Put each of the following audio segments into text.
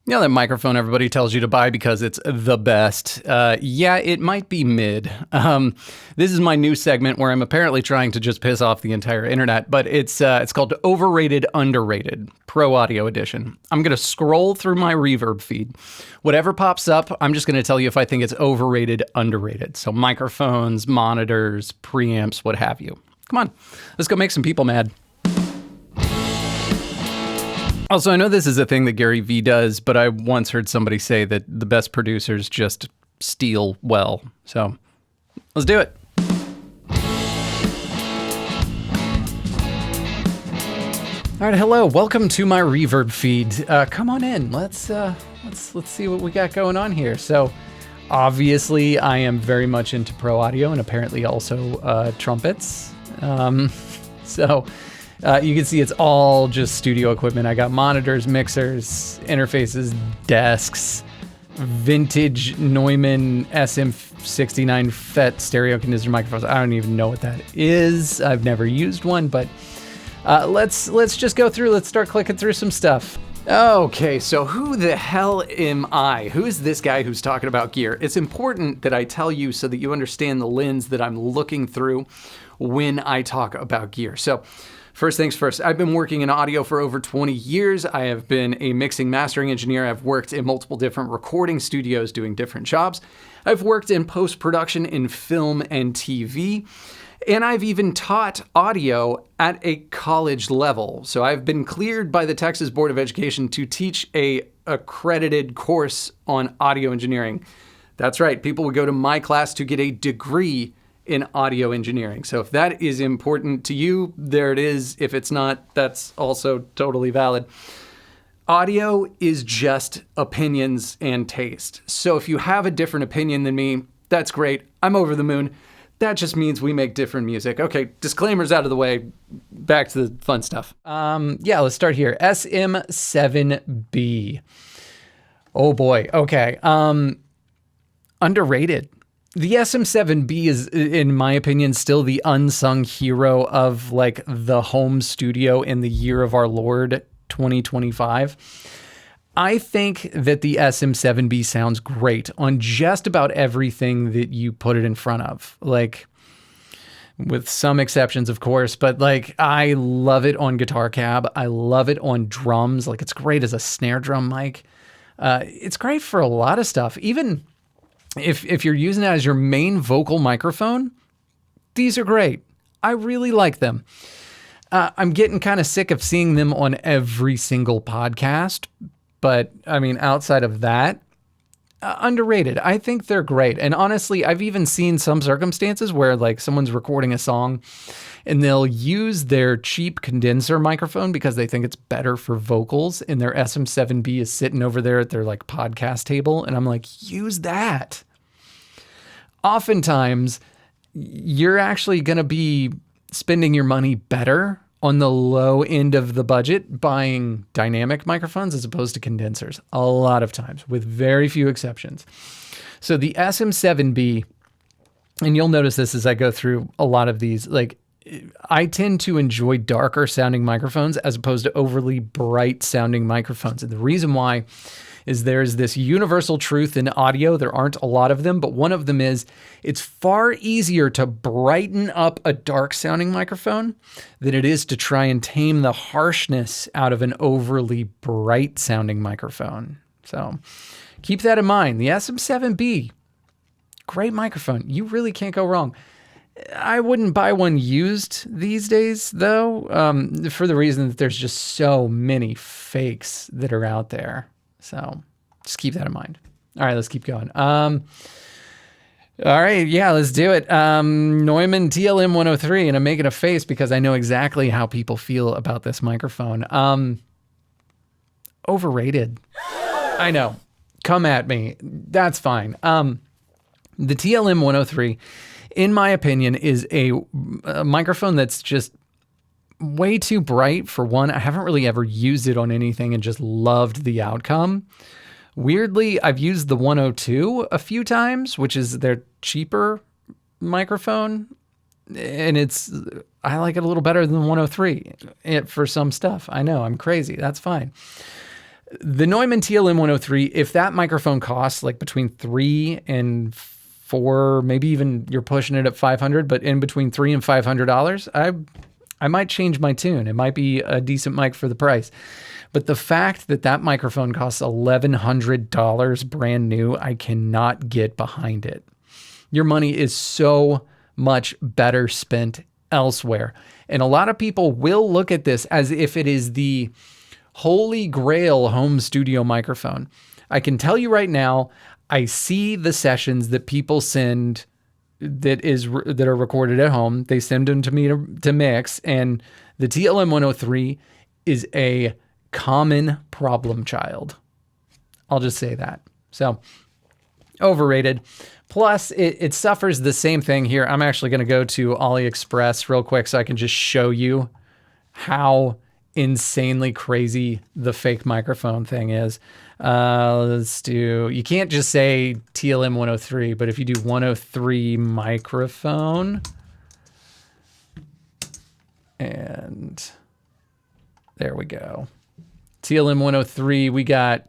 You know that microphone everybody tells you to buy because it's the best? Yeah, it might be mid. This is my new segment where I'm apparently trying to just piss off the entire internet, but it's called Overrated, Underrated, Pro Audio Edition. I'm going to scroll through my reverb feed. Whatever pops up, I'm just going to tell you if I think it's overrated, underrated. So microphones, monitors, preamps, what have you. Come on, let's go make some people mad. Also, I know this is a thing that Gary Vee does, but I once heard somebody say that the best producers just steal well. So let's do it. All right, hello. Welcome to my reverb feed. Come on in. Let's see what we got going on here. So obviously, I am very much into pro audio and apparently also trumpets. You can see it's all just studio equipment. I got monitors, mixers, interfaces, desks, vintage Neumann SM69 FET stereo condenser microphones. I don't even know what that is. I've never used one, but let's just go through. Let's start clicking through some stuff. Okay, so who the hell am I? Who is this guy who's talking about gear? It's important that I tell you so that you understand the lens that I'm looking through when I talk about gear. So first things first, I've been working in audio for over 20 years. I have been a mixing mastering engineer. I've worked in multiple different recording studios doing different jobs. I've worked in post-production in film and TV. And I've even taught audio at a college level. So I've been cleared by the Texas Board of Education to teach a accredited course on audio engineering. That's right, people would go to my class to get a degree in audio engineering. So if that is important to you, there it is. If it's not, that's also totally valid. Audio is just opinions and taste. So if you have a different opinion than me, that's great. I'm over the moon. That just means we make different music. Okay, disclaimers out of the way. Back to the fun stuff. Let's start here. SM7B. Oh boy. Okay. Underrated. The SM7B is, in my opinion, still the unsung hero of like the home studio in the year of our Lord 2025. I think that the SM7B sounds great on just about everything that you put it in front of. Like, with some exceptions, of course, but like I love it on guitar cab. I love it on drums. Like, it's great as a snare drum mic. It's great for a lot of stuff. Even if you're using it as your main vocal microphone, these are great. I really like them. I'm getting kind of sick of seeing them on every single podcast, but I mean, outside of that, underrated. I think they're great. And honestly, I've even seen some circumstances where like someone's recording a song and they'll use their cheap condenser microphone because they think it's better for vocals, and their SM7B is sitting over there at their like podcast table. And I'm like, use that. Oftentimes, you're actually going to be spending your money better on the low end of the budget buying dynamic microphones as opposed to condensers. A lot of times, with very few exceptions. So the SM7B, and you'll notice this as I go through a lot of these, like I tend to enjoy darker sounding microphones as opposed to overly bright sounding microphones. And the reason why is there's this universal truth in audio. There aren't a lot of them, but one of them is it's far easier to brighten up a dark sounding microphone than it is to try and tame the harshness out of an overly bright sounding microphone. So keep that in mind. The SM7B, great microphone. You really can't go wrong. I wouldn't buy one used these days, though, for the reason that there's just so many fakes that are out there. So just keep that in mind. All right, let's keep going. All right, yeah, let's do it. Neumann TLM 103, and I'm making a face because I know exactly how people feel about this microphone. Overrated. I know. Come at me. That's fine. The TLM 103, in my opinion, is a microphone that's just way too bright for one. I haven't really ever used it on anything and just loved the outcome. Weirdly, I've used the 102 a few times, which is their cheaper microphone. And I like it a little better than the 103 for some stuff. I know, I'm crazy. That's fine. The Neumann TLM 103, if that microphone costs like between $3 and $4, maybe even you're pushing it at $500, but in between $300 and $500, I might change my tune. It might be a decent mic for the price. But the fact that that microphone costs $1,100 brand new, I cannot get behind it. Your money is so much better spent elsewhere. And a lot of people will look at this as if it is the holy grail home studio microphone. I can tell you right now, I see the sessions that people send that are recorded at home. They send them to me to mix, and the TLM 103 is a common problem child. I'll just say that. So, overrated. Plus, it suffers the same thing here. I'm actually going to go to AliExpress real quick so I can just show you how insanely crazy the fake microphone thing is. Let's do, you can't just say TLM 103, but if you do 103 microphone, and there we go. TLM 103, we got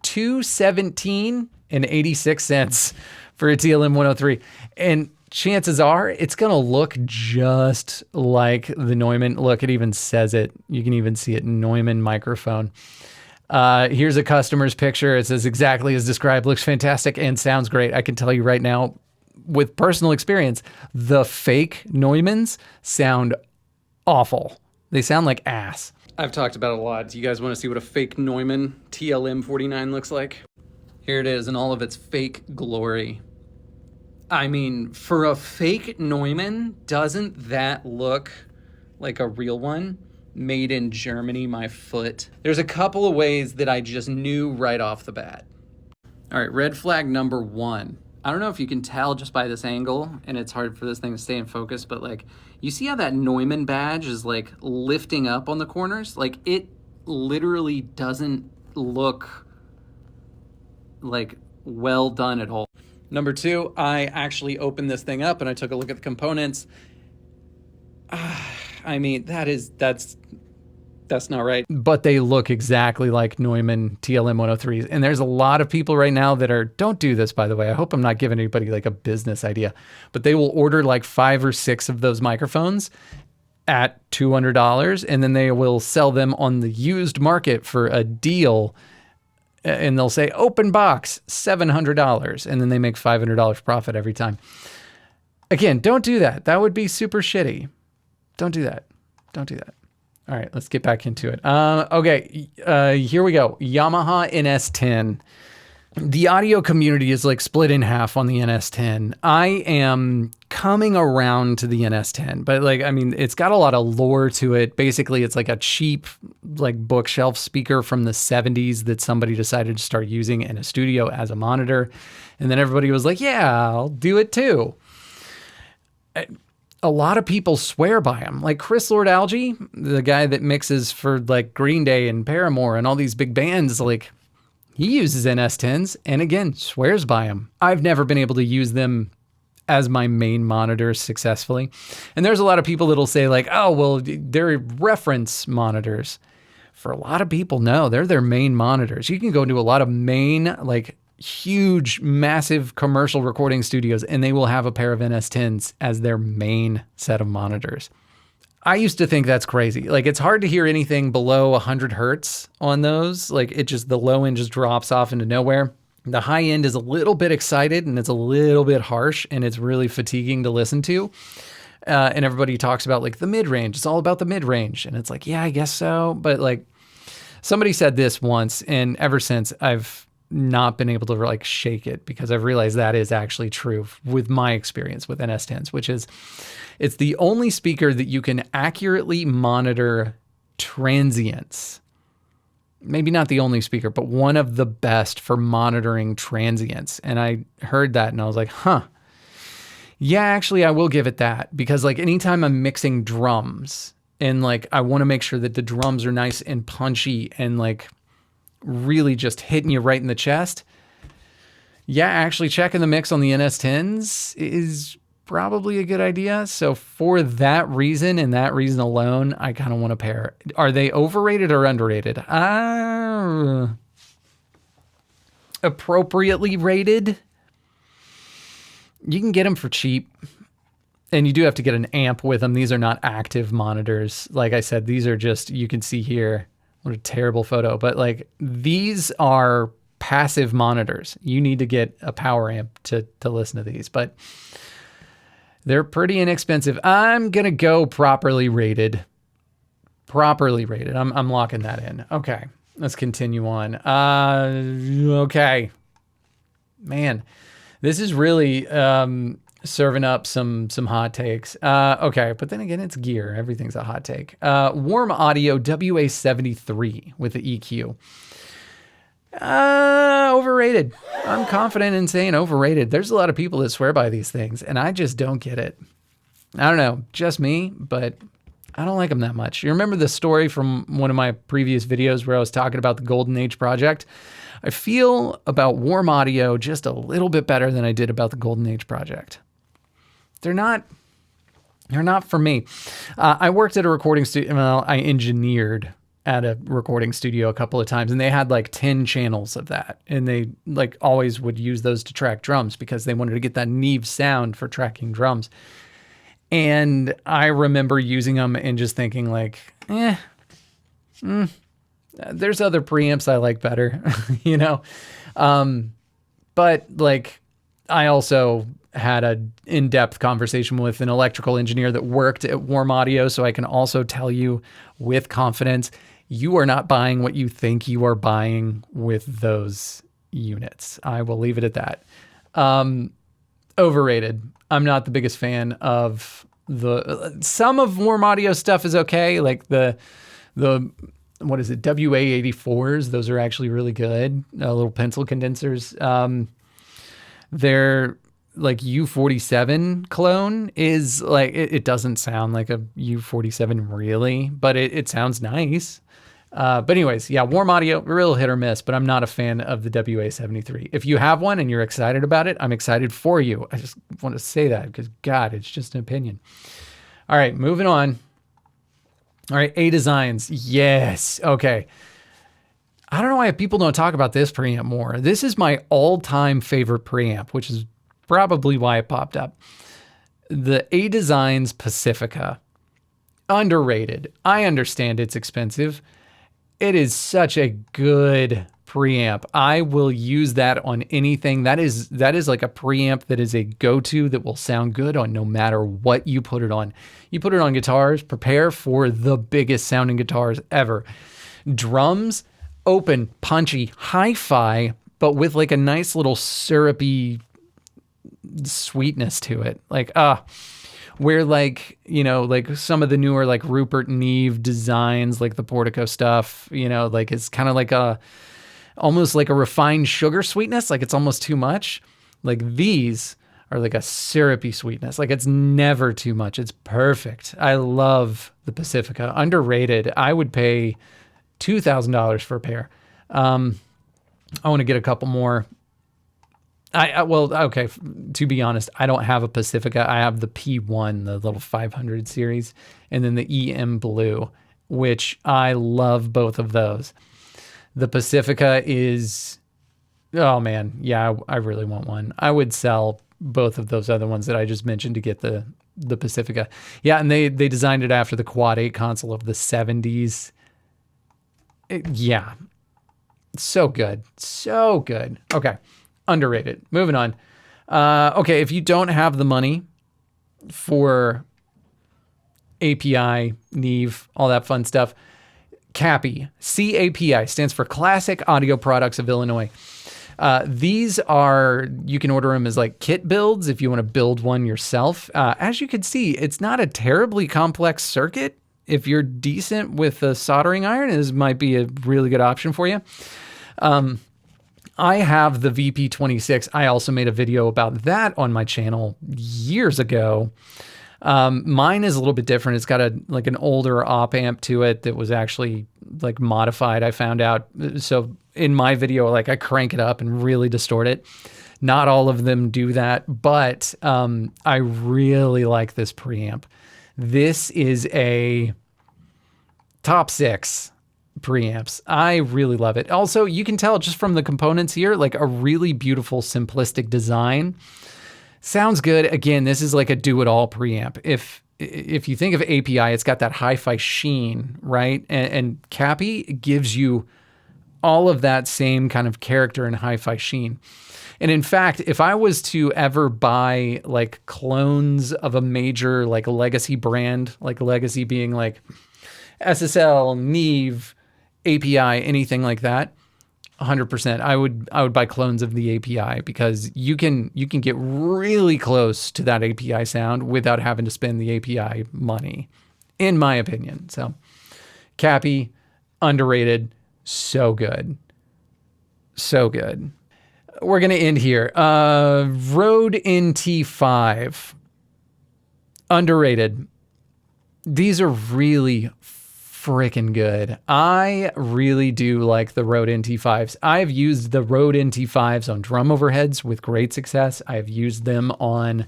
$217 and 86 cents for a TLM 103. And chances are it's going to look just like the Neumann. Look, it even says it. You can even see it, Neumann microphone. Here's a customer's picture. It says exactly as described, looks fantastic and sounds great. I can tell you right now, with personal experience, the fake Neumanns sound awful. They sound like ass. I've talked about it a lot. Do you guys want to see what a fake Neumann TLM 49 looks like? Here it is in all of its fake glory. I mean, for a fake Neumann, doesn't that look like a real one? Made in Germany, my foot. There's a couple of ways that I just knew right off the bat. All right, red flag number 1. I don't know if you can tell just by this angle, and it's hard for this thing to stay in focus, but like, you see how that Neumann badge is like lifting up on the corners? Like, it literally doesn't look like well done at all. Number 2, I actually opened this thing up and I took a look at the components. I mean, that's not right. But they look exactly like Neumann TLM 103s. And there's a lot of people right now that don't do this, by the way. I hope I'm not giving anybody like a business idea, but they will order like 5 or 6 of those microphones at $200, and then they will sell them on the used market for a deal. And they'll say, open box, $700. And then they make $500 profit every time. Again, don't do that. That would be super shitty. Don't do that. Don't do that. All right, let's get back into it. Okay, here we go. Yamaha NS10. The audio community is like split in half on the NS10. I am coming around to the NS10, but like, I mean, it's got a lot of lore to it. Basically, it's like a cheap, like bookshelf speaker from the 70s that somebody decided to start using in a studio as a monitor. And then everybody was like, yeah, I'll do it too. A lot of people swear by them. Like Chris Lord-Alge, the guy that mixes for like Green Day and Paramore and all these big bands, like, he uses NS10s and again, swears by them. I've never been able to use them as my main monitors successfully. And there's a lot of people that'll say like, oh, well, they're reference monitors. For a lot of people, no, they're their main monitors. You can go into a lot of main, like huge, massive commercial recording studios, and they will have a pair of NS10s as their main set of monitors. I used to think that's crazy. Like, it's hard to hear anything below 100 hertz on those. Like, the low end just drops off into nowhere. The high end is a little bit excited and it's a little bit harsh and it's really fatiguing to listen to. And everybody talks about like the mid-range. It's all about the mid-range. And it's like, yeah, I guess so. But like, somebody said this once, and ever since I've not been able to like shake it, because I've realized that is actually true with my experience with NS10s, which is it's the only speaker that you can accurately monitor transients. Maybe not the only speaker, but one of the best for monitoring transients. And I heard that and I was like, huh. Yeah, actually, I will give it that, because like anytime I'm mixing drums and like I want to make sure that the drums are nice and punchy and like really just hitting you right in the chest. Yeah, actually checking the mix on the NS10s is probably a good idea. So for that reason and that reason alone, I kind of want a pair. Are they overrated or underrated? Appropriately rated. You can get them for cheap. And you do have to get an amp with them. These are not active monitors. Like I said, these are just, you can see here, what a terrible photo. But like, these are passive monitors. You need to get a power amp to listen to these. But they're pretty inexpensive. I'm going to go properly rated. Properly rated. I'm locking that in. Okay, let's continue on. Okay. Man, this is really serving up some hot takes. Okay, but then again, it's gear. Everything's a hot take. Warm Audio WA73 with the EQ. Overrated. I'm confident in saying overrated. There's a lot of people that swear by these things, and I just don't get it. I don't know, just me, but I don't like them that much. You remember the story from one of my previous videos where I was talking about the Golden Age project? I feel about Warm Audio just a little bit better than I did about the Golden Age project. They're not for me. I worked at a recording studio. Well, I engineered at a recording studio a couple of times, and they had like 10 channels of that. And they like always would use those to track drums because they wanted to get that Neve sound for tracking drums. And I remember using them and just thinking like, there's other preamps I like better, you know? But like, I also had an in-depth conversation with an electrical engineer that worked at Warm Audio, so I can also tell you with confidence, you are not buying what you think you are buying with those units. I will leave it at that. Overrated. I'm not the biggest fan of some of Warm Audio stuff is okay. Like the what is it? WA84s. Those are actually really good. Little pencil condensers. They're like U47 clone is like, it doesn't sound like a U47 really, but it sounds nice. But anyways, yeah, Warm Audio, real hit or miss, but I'm not a fan of the WA73. If you have one and you're excited about it, I'm excited for you. I just want to say that because God, it's just an opinion. All right, moving on. All right, A Designs. Yes. Okay. I don't know why people don't talk about this preamp more. This is my all-time favorite preamp, which is probably why it popped up. The A Designs Pacifica. Underrated. I understand it's expensive. It is such a good preamp. I will use that on anything. That is like a preamp that is a go-to that will sound good on no matter what you put it on. You put it on guitars, prepare for the biggest sounding guitars ever. Drums, open, punchy, hi-fi, but with like a nice little syrupy sweetness to it. Like, where like, you know, like some of the newer like Rupert Neve designs, like the Portico stuff, you know, like it's kind of like almost like a refined sugar sweetness. Like it's almost too much. Like these are like a syrupy sweetness. Like it's never too much. It's perfect. I love the Pacifica. Underrated. I would pay $2,000 for a pair. I want to get a couple more. Well, okay, to be honest, I don't have a Pacifica. I have the P1, the little 500 series, and then the EM Blue, which I love both of those. The Pacifica is, oh man, yeah, I really want one. I would sell both of those other ones that I just mentioned to get the Pacifica. Yeah, and they designed it after the Quad 8 console of the 70s. Yeah, so good, so good. Okay. Underrated. Moving on. Okay, if you don't have the money for API, Neve, all that fun stuff, CAPI, CAPI stands for Classic Audio Products of Illinois. These are, you can order them as like kit builds if you want to build one yourself. As you can see, it's not a terribly complex circuit. If you're decent with a soldering iron, this might be a really good option for you. I have the VP26. I also made a video about that on my channel years ago. Mine is a little bit different. It's got like an older op amp to it that was actually like modified, I found out. So in my video, like I crank it up and really distort it. Not all of them do that, but I really like this preamp. This is a top 6 preamps. I really love it. Also, you can tell just from the components here, like a really beautiful, simplistic design. Sounds good. Again, this is like a do-it-all preamp. If you think of API, it's got that hi-fi sheen, right? And CAPI gives you all of that same kind of character and hi-fi sheen. And in fact, if I was to ever buy like clones of a major like legacy brand, like legacy being like SSL, Neve, API, anything like that, 100%, I would buy clones of the API, because you can get really close to that API sound without having to spend the API money, in my opinion. So CAPI, underrated, so good. So good. We're going to end here. Rode NT5, underrated. These are really freaking good. I really do like the Rode NT5s. I've used the Rode NT5s on drum overheads with great success. I've used them on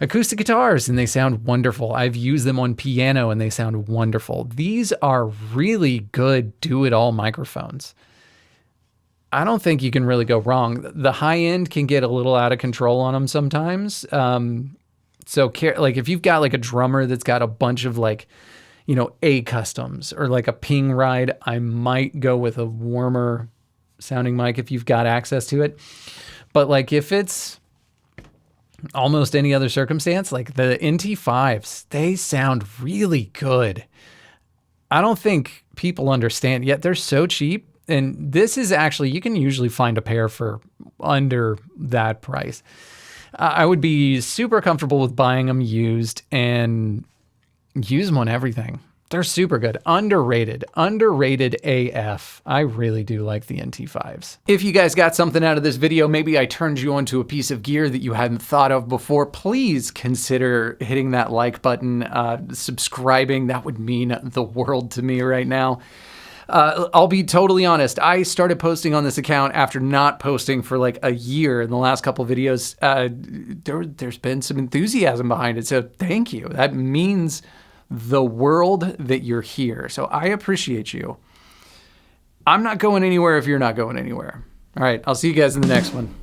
acoustic guitars and they sound wonderful. I've used them on piano and they sound wonderful. These are really good do-it-all microphones. I don't think you can really go wrong. The high end can get a little out of control on them sometimes. So like if you've got like a drummer that's got a bunch of like, you know, A customs or like a ping ride, I might go with a warmer sounding mic if you've got access to it. But like if it's almost any other circumstance, like the NT5s, they sound really good. I don't think people understand yet. They're so cheap. And this is actually, you can usually find a pair for under that price. I would be super comfortable with buying them used and use them on everything. They're super good. Underrated AF. I really do like the NT5s. If you guys got something out of this video, maybe I turned you onto a piece of gear that you hadn't thought of before, please consider hitting that like button, subscribing. That would mean the world to me right now. I'll be totally honest. I started posting on this account after not posting for like a year in the last couple of videos. There's been some enthusiasm behind it. So thank you. That means the world that you're here. So I appreciate you. I'm not going anywhere if you're not going anywhere. All right. I'll see you guys in the next one.